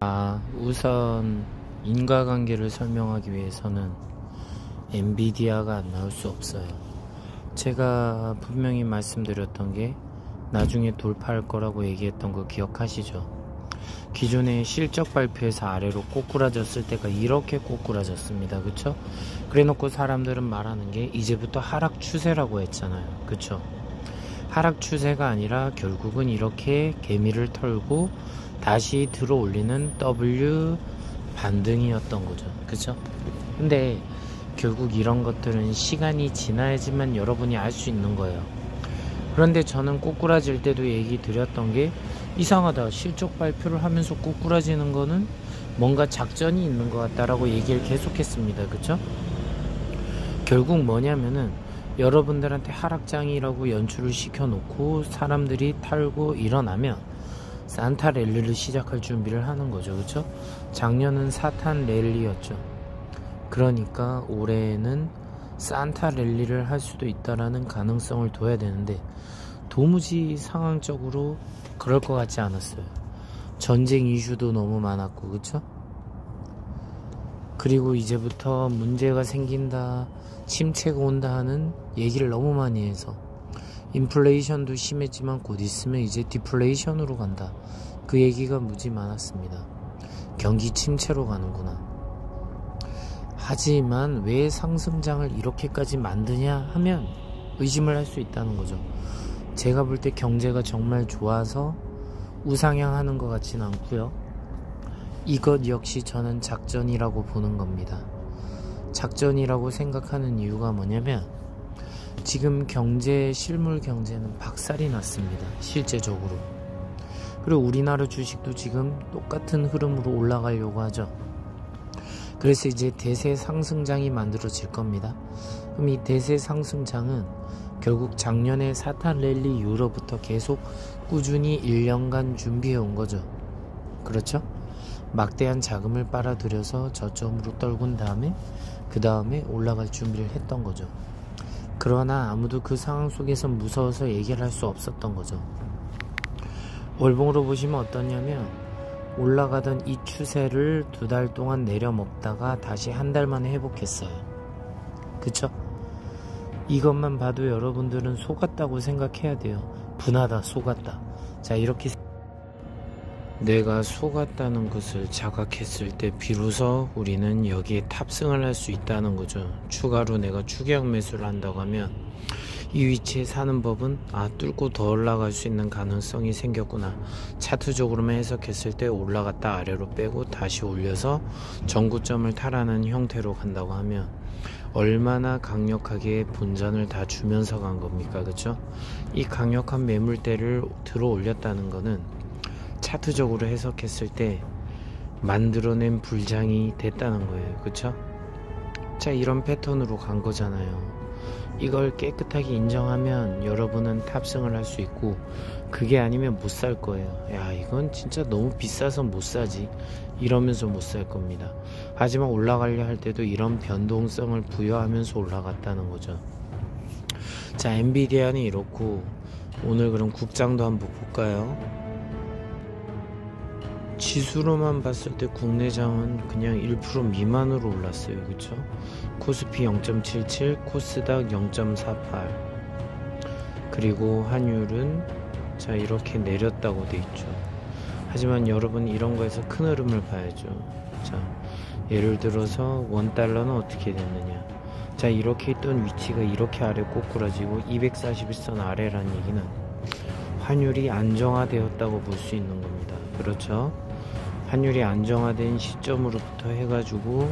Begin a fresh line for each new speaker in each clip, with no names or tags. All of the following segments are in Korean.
우선 인과관계를 설명하기 위해서는 엔비디아가 안 나올 수 없어요. 제가 분명히 말씀드렸던 게 나중에 돌파할 거라고 얘기했던 거 기억하시죠? 기존의 실적 발표에서 아래로 꼬꾸라졌을 때가 이렇게 꼬꾸라졌습니다. 그쵸? 그래 놓고 사람들은 말하는 게 이제부터 하락 추세라고 했잖아요. 그쵸? 하락 추세가 아니라 결국은 이렇게 개미를 털고 다시 들어 올리는 W 반등이었던 거죠. 그쵸? 근데 결국 이런 것들은 시간이 지나야지만 여러분이 알 수 있는 거예요. 그런데 저는 꼬꾸라질 때도 얘기 드렸던 게 이상하다, 실적 발표를 하면서 꼬꾸라지는 거는 뭔가 작전이 있는 것 같다라고 얘기를 계속했습니다. 그쵸? 결국 뭐냐면은 여러분들한테 하락장이라고 연출을 시켜놓고 사람들이 탈고 일어나면 산타 랠리를 시작할 준비를 하는 거죠. 그쵸? 작년은 사탄 랠리였죠. 그러니까 올해는 산타 랠리를 할 수도 있다라는 가능성을 둬야 되는데 도무지 상황적으로 그럴 것 같지 않았어요. 전쟁 이슈도 너무 많았고, 그쵸? 그리고 이제부터 문제가 생긴다, 침체가 온다 하는 얘기를 너무 많이 해서 인플레이션도 심했지만 곧 있으면 이제 디플레이션으로 간다, 그 얘기가 무지 많았습니다. 경기 침체로 가는구나. 하지만 왜 상승장을 이렇게까지 만드냐 하면 의심을 할 수 있다는 거죠. 제가 볼 때 경제가 정말 좋아서 우상향하는 것 같지는 않고요. 이것 역시 저는 작전이라고 보는 겁니다. 작전이라고 생각하는 이유가 뭐냐면 지금 실물 경제는 박살이 났습니다. 실제적으로. 그리고 우리나라 주식도 지금 똑같은 흐름으로 올라가려고 하죠. 그래서 이제 대세 상승장이 만들어질 겁니다. 그럼 이 대세 상승장은 결국 작년에 사탄 랠리 이후로부터 계속 꾸준히 1년간 준비해 온 거죠. 그렇죠? 막대한 자금을 빨아들여서 저점으로 떨군 다음에 그 다음에 올라갈 준비를 했던 거죠. 그러나 아무도 그 상황 속에서 무서워서 얘기를 할 수 없었던 거죠. 월봉으로 보시면 어떠냐면 올라가던 이 추세를 2달 동안 내려먹다가 다시 한 달 만에 회복했어요. 그쵸? 이것만 봐도 여러분들은 속았다고 생각해야 돼요. 분하다, 속았다. 자, 이렇게 내가 속았다는 것을 자각했을 때 비로소 우리는 여기에 탑승을 할 수 있다는 거죠. 추가로 내가 추격 매수를 한다고 하면 이 위치에 사는 법은 뚫고 더 올라갈 수 있는 가능성이 생겼구나. 차트적으로만 해석했을 때 올라갔다 아래로 빼고 다시 올려서 전고점을 탈하는 형태로 간다고 하면 얼마나 강력하게 분전을 다 주면서 간 겁니까? 그쵸? 이 강력한 매물대를 들어 올렸다는 거는 차트적으로 해석했을 때 만들어낸 불장이 됐다는 거예요. 그쵸? 자, 이런 패턴으로 간 거잖아요. 이걸 깨끗하게 인정하면 여러분은 탑승을 할 수 있고, 그게 아니면 못 살 거예요. 야, 이건 진짜 너무 비싸서 못 사지, 이러면서 못 살 겁니다. 하지만 올라가려 할 때도 이런 변동성을 부여하면서 올라갔다는 거죠. 자, 엔비디아는 이렇고, 오늘 그럼 국장도 한번 볼까요? 지수로만 봤을 때 국내장은 그냥 1% 미만으로 올랐어요. 그쵸? 코스피 0.77, 코스닥 0.48, 그리고 환율은 자 이렇게 내렸다고 돼 있죠. 하지만 여러분 이런 거에서 큰 흐름을 봐야죠. 자, 예를 들어서 원달러는 어떻게 됐느냐. 자, 이렇게 있던 위치가 이렇게 아래 꼬꾸라지고 241선 아래라는 얘기는 환율이 안정화되었다고 볼 수 있는 겁니다. 그렇죠? 환율이 안정화된 시점으로부터 해가지고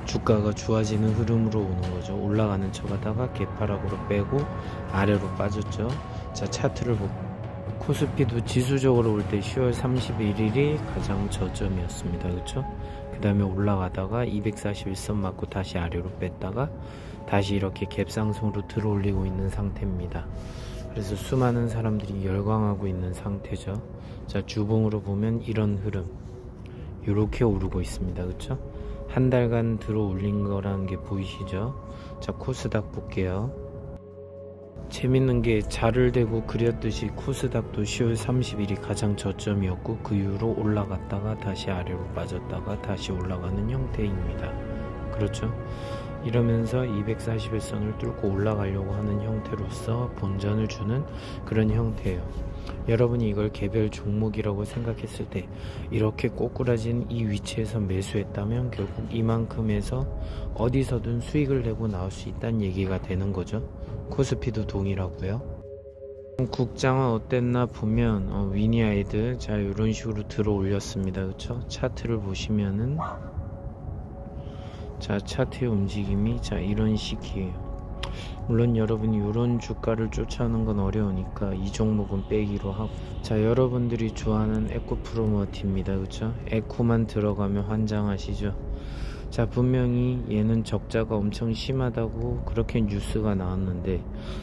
주가가 좋아지는 흐름으로 오는 거죠. 올라가는 척 하다가 개파락으로 빼고 아래로 빠졌죠. 자, 차트를 보고 코스피도 지수적으로 올 때 10월 31일이 가장 저점이었습니다. 그쵸? 그 다음에 올라가다가 241선 맞고 다시 아래로 뺐다가 다시 이렇게 갭상승으로 들어 올리고 있는 상태입니다. 그래서 수많은 사람들이 열광하고 있는 상태죠. 자, 주봉으로 보면 이런 흐름 이렇게 오르고 있습니다. 그쵸? 한 달간 들어 올린 거라는 게 보이시죠? 자, 코스닥 볼게요. 재밌는 게 자를 대고 그렸듯이 코스닥도 10월 30일이 가장 저점이었고 그 이후로 올라갔다가 다시 아래로 빠졌다가 다시 올라가는 형태입니다. 그렇죠? 이러면서 240일선을 뚫고 올라가려고 하는 형태로서 본전을 주는 그런 형태예요. 여러분이 이걸 개별 종목이라고 생각했을 때 이렇게 꼬꾸라진 이 위치에서 매수했다면 결국 이만큼에서 어디서든 수익을 내고 나올 수 있다는 얘기가 되는 거죠. 코스피도 동일하고요. 국장은 어땠나 보면 위니아이드 자 이런 식으로 들어 올렸습니다. 그쵸? 차트를 보시면은 자 차트의 움직임이 자 이런 식이에요. 물론 여러분이 이런 주가를 쫓아오는 건 어려우니까 이 종목은 빼기로 하고, 자 여러분들이 좋아하는 에코프로머티입니다. 그쵸? 에코만 들어가면 환장하시죠. 자 분명히 얘는 적자가 엄청 심하다고 그렇게 뉴스가 나왔는데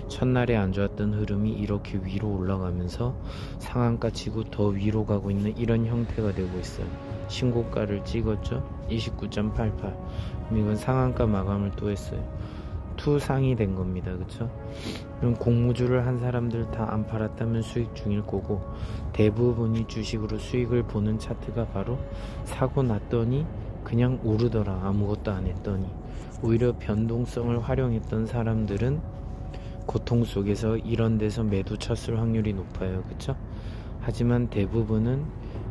첫날에 안 좋았던 흐름이 이렇게 위로 올라가면서 상한가 치고 더 위로 가고 있는 이런 형태가 되고 있어요. 신고가를 찍었죠. 29.88. 그럼 이건 상한가 마감을 또 했어요. 투상이 된 겁니다. 그쵸? 그럼 공모주를 한 사람들 다 안 팔았다면 수익 중일 거고, 대부분이 주식으로 수익을 보는 차트가 바로 사고 났더니 그냥 오르더라, 아무것도 안 했더니. 오히려 변동성을 활용했던 사람들은 고통 속에서 이런 데서 매도 쳤을 확률이 높아요. 그쵸? 하지만 대부분은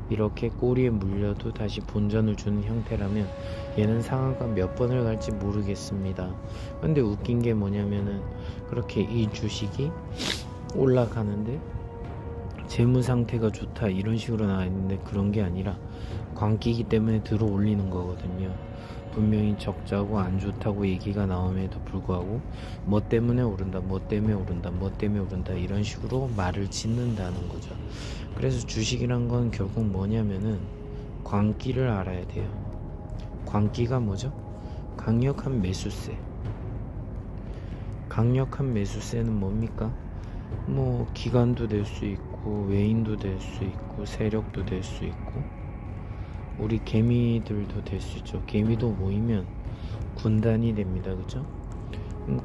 이렇게 꼬리에 물려도 다시 본전을 주는 형태라면 얘는 상한가 몇 번을 갈지 모르겠습니다. 근데 웃긴 게 뭐냐면은 그렇게 이 주식이 올라가는데 재무 상태가 좋다 이런 식으로 나와 있는데 그런 게 아니라 광기이기 때문에 들어 올리는 거거든요. 분명히 적자고 안 좋다고 얘기가 나옴에도 불구하고 뭐 때문에 오른다, 뭐 때문에 오른다, 뭐 때문에 오른다 이런 식으로 말을 짓는다는 거죠. 그래서 주식이란 건 결국 뭐냐면은 광기를 알아야 돼요. 광기가 뭐죠? 강력한 매수세. 강력한 매수세는 뭡니까? 뭐 기관도 될 수 있고 외인도 될 수 있고 세력도 될 수 있고 우리 개미들도 될 수 있죠. 개미도 모이면 군단이 됩니다. 그죠?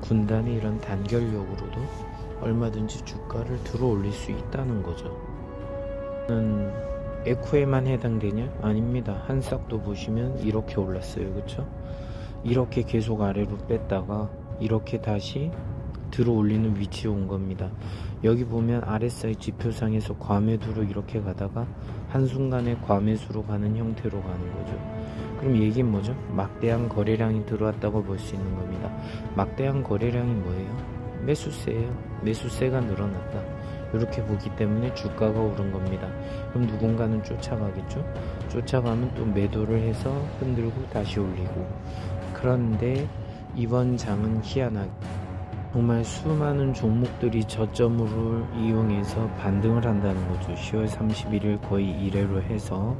군단이 이런 단결력으로도 얼마든지 주가를 들어 올릴 수 있다는 거죠. 에코에만 해당되냐? 아닙니다. 한싹도 보시면 이렇게 올랐어요. 그쵸? 이렇게 계속 아래로 뺐다가 이렇게 다시 들어 올리는 위치에 온 겁니다. 여기 보면 RSI 지표상에서 과매도로 이렇게 가다가 한순간에 과매수로 가는 형태로 가는 거죠. 그럼 얘기는 뭐죠? 막대한 거래량이 들어왔다고 볼 수 있는 겁니다. 막대한 거래량이 뭐예요? 매수세예요. 매수세가 늘어났다. 이렇게 보기 때문에 주가가 오른 겁니다. 그럼 누군가는 쫓아가겠죠? 쫓아가면 또 매도를 해서 흔들고 다시 올리고. 그런데 이번 장은 희한하게 정말 수많은 종목들이 저점을 이용해서 반등을 한다는 거죠. 10월 31일 거의 이래로 해서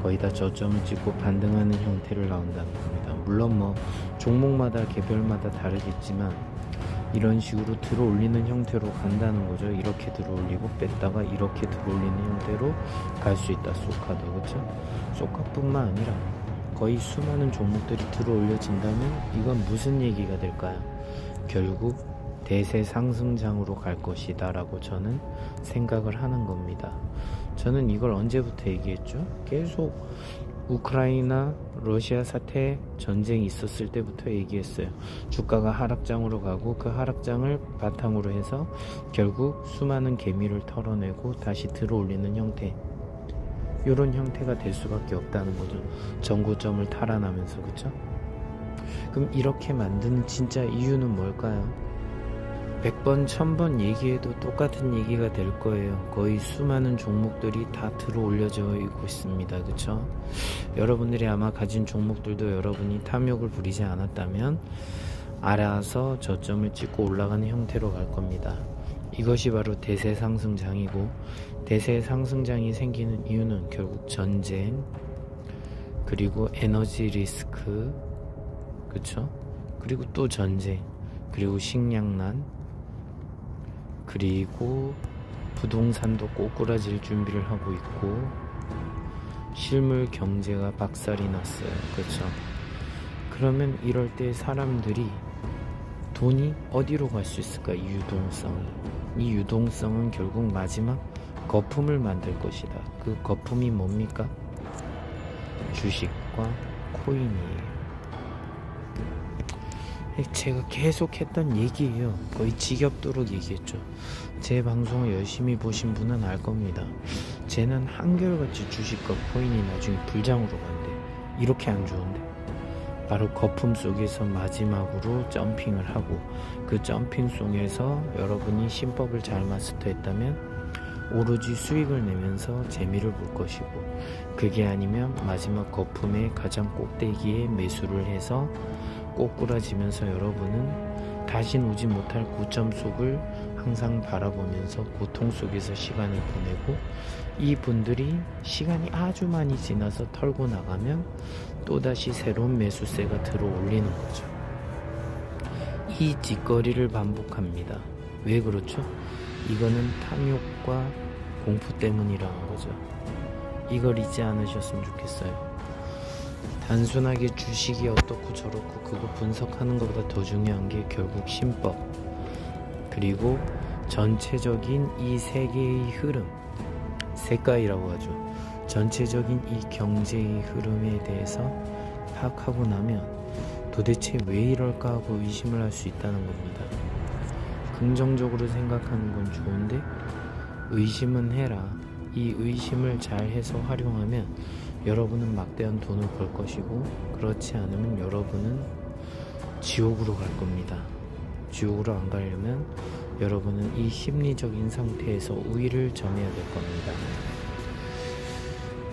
거의 다 저점을 찍고 반등하는 형태를 나온다는 겁니다. 물론 뭐 종목마다 개별마다 다르겠지만 이런 식으로 들어 올리는 형태로 간다는 거죠. 이렇게 들어 올리고 뺐다가 이렇게 들어 올리는 형태로 갈 수 있다. 소카도. 그렇죠? 소카뿐만 아니라 거의 수많은 종목들이 들어 올려진다면 이건 무슨 얘기가 될까요? 결국 대세 상승장으로 갈 것이다 라고 저는 생각을 하는 겁니다. 저는 이걸 언제부터 얘기했죠? 계속 우크라이나 러시아 사태 전쟁이 있었을 때부터 얘기했어요. 주가가 하락장으로 가고 그 하락장을 바탕으로 해서 결국 수많은 개미를 털어내고 다시 들어 올리는 형태, 이런 형태가 될 수밖에 없다는 거죠. 전고점을 탈환하면서. 그쵸? 그럼 이렇게 만드는 진짜 이유는 뭘까요? 100번 1000번 얘기해도 똑같은 얘기가 될 거예요. 거의 수많은 종목들이 다 들어 올려져 있고 있습니다. 그쵸? 여러분들이 아마 가진 종목들도 여러분이 탐욕을 부리지 않았다면 알아서 저점을 찍고 올라가는 형태로 갈 겁니다. 이것이 바로 대세 상승장이고, 대세 상승장이 생기는 이유는 결국 전쟁, 그리고 에너지 리스크, 그쵸? 그리고 또 전쟁, 그리고 식량난, 그리고 부동산도 꼬꾸라질 준비를 하고 있고, 실물 경제가 박살이 났어요. 그쵸? 그러면 이럴 때 사람들이 돈이 어디로 갈 수 있을까? 이 유동성은 결국 마지막 거품을 만들 것이다. 그 거품이 뭡니까? 주식과 코인이에요. 제가 계속 했던 얘기예요. 거의 지겹도록 얘기했죠. 제 방송을 열심히 보신 분은 알 겁니다. 쟤는 한결같이 주식과 코인이 나중에 불장으로 간대. 이렇게 안 좋은데. 바로 거품 속에서 마지막으로 점핑을 하고, 그 점핑 속에서 여러분이 신법을 잘 마스터했다면 오로지 수익을 내면서 재미를 볼 것이고, 그게 아니면 마지막 거품의 가장 꼭대기에 매수를 해서 꼬꾸라지면서 여러분은 다신 오지 못할 고점 속을 항상 바라보면서 고통 속에서 시간을 보내고, 이 분들이 시간이 아주 많이 지나서 털고 나가면 또다시 새로운 매수세가 들어올리는 거죠. 이 짓거리를 반복합니다. 왜 그렇죠? 이거는 탐욕과 공포 때문이라는 거죠. 이걸 잊지 않으셨으면 좋겠어요. 단순하게 주식이 어떻고 저렇고 그거 분석하는 것보다 더 중요한 게 결국 신법, 그리고 전체적인 이 세계의 흐름, 세가이라고 하죠. 전체적인 이 경제의 흐름에 대해서 파악하고 나면 도대체 왜 이럴까 하고 의심을 할 수 있다는 겁니다. 긍정적으로 생각하는 건 좋은데 의심은 해라. 이 의심을 잘 해서 활용하면 여러분은 막대한 돈을 벌 것이고, 그렇지 않으면 여러분은 지옥으로 갈 겁니다. 지옥으로 안 가려면 여러분은 이 심리적인 상태에서 우위를 점해야 될 겁니다.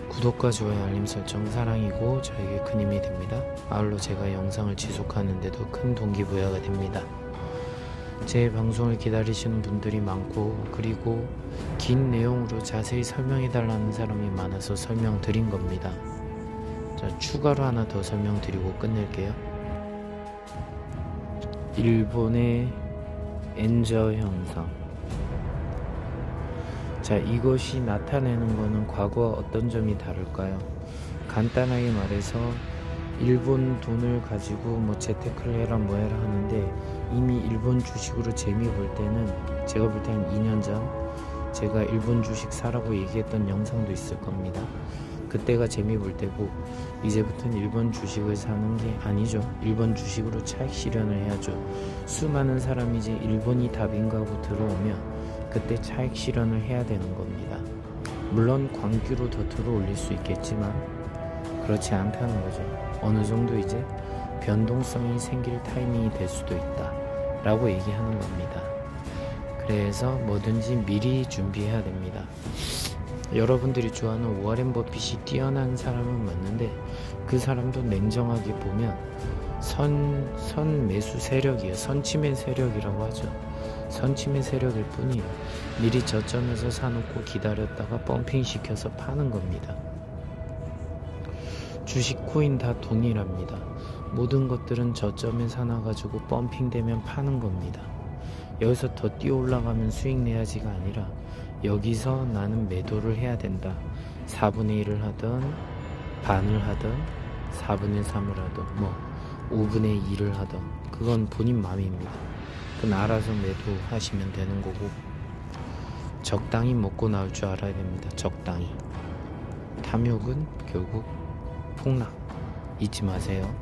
구독과 좋아요, 알림 설정 사랑이고 저에게 큰 힘이 됩니다. 아울러 제가 영상을 지속하는데도 큰 동기부여가 됩니다. 제 방송을 기다리시는 분들이 많고, 그리고 긴 내용으로 자세히 설명해달라는 사람이 많아서 설명드린 겁니다. 자, 추가로 하나 더 설명드리고 끝낼게요. 일본의 엔저 현상. 자, 이것이 나타내는 것은 과거와 어떤 점이 다를까요? 간단하게 말해서 일본 돈을 가지고 뭐 재테크를 해라 뭐 해라 하는데, 이미 일본 주식으로 재미 볼 때는 제가 볼 때 한 2년 전 제가 일본 주식 사라고 얘기했던 영상도 있을 겁니다. 그때가 재미 볼 때고, 이제부터는 일본 주식을 사는 게 아니죠. 일본 주식으로 차익 실현을 해야죠. 수많은 사람이 이제 일본이 답인가 하고 들어오면 그때 차익 실현을 해야 되는 겁니다. 물론 광규로 더 들어올릴 수 있겠지만 그렇지 않다는 거죠. 어느 정도 이제 변동성이 생길 타이밍이 될 수도 있다 라고 얘기하는 겁니다. 그래서 뭐든지 미리 준비해야 됩니다. 여러분들이 좋아하는 워렌 버핏이 뛰어난 사람은 맞는데, 그 사람도 냉정하게 보면 선 매수 세력이에요. 선침의 세력이라고 하죠. 선침의 세력일 뿐이에요. 미리 저점에서 사놓고 기다렸다가 펌핑 시켜서 파는 겁니다. 주식, 코인 다 동일합니다. 모든 것들은 저점에 사놔가지고 펌핑 되면 파는 겁니다. 여기서 더 뛰어 올라가면 수익 내야지가 아니라 여기서 나는 매도를 해야 된다. 4분의 1을 하든 반을 하든 4분의 3을 하든 뭐 5분의 2를 하든 그건 본인 마음입니다. 그건 알아서 매도하시면 되는 거고, 적당히 먹고 나올 줄 알아야 됩니다. 적당히. 탐욕은 결국 폭락. 잊지 마세요.